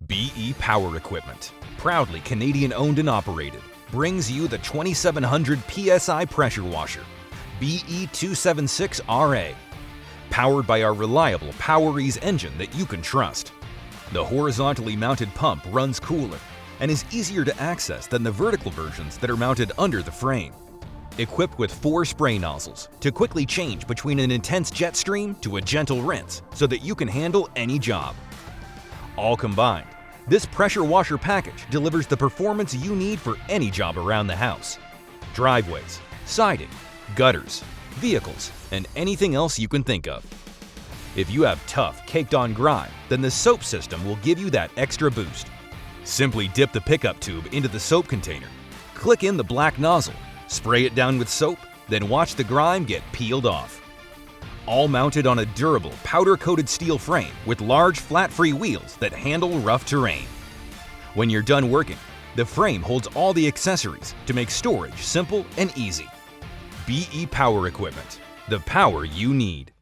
BE Power Equipment, proudly Canadian-owned and operated, brings you the 2700 PSI pressure washer, BE276RA, powered by our reliable Powerease engine that you can trust. The horizontally mounted pump runs cooler and is easier to access than the vertical versions that are mounted under the frame. Equipped with 4 spray nozzles to quickly change between an intense jet stream to a gentle rinse so that you can handle any job. All combined, this pressure washer package delivers the performance you need for any job around the house. Driveways, siding, gutters, vehicles, and anything else you can think of. If you have tough, caked-on grime, then the soap system will give you that extra boost. Simply dip the pickup tube into the soap container, click in the black nozzle, spray it down with soap, then watch the grime get peeled off. All mounted on a durable, powder-coated steel frame with large, flat-free wheels that handle rough terrain. When you're done working, the frame holds all the accessories to make storage simple and easy. BE Power Equipment, the power you need.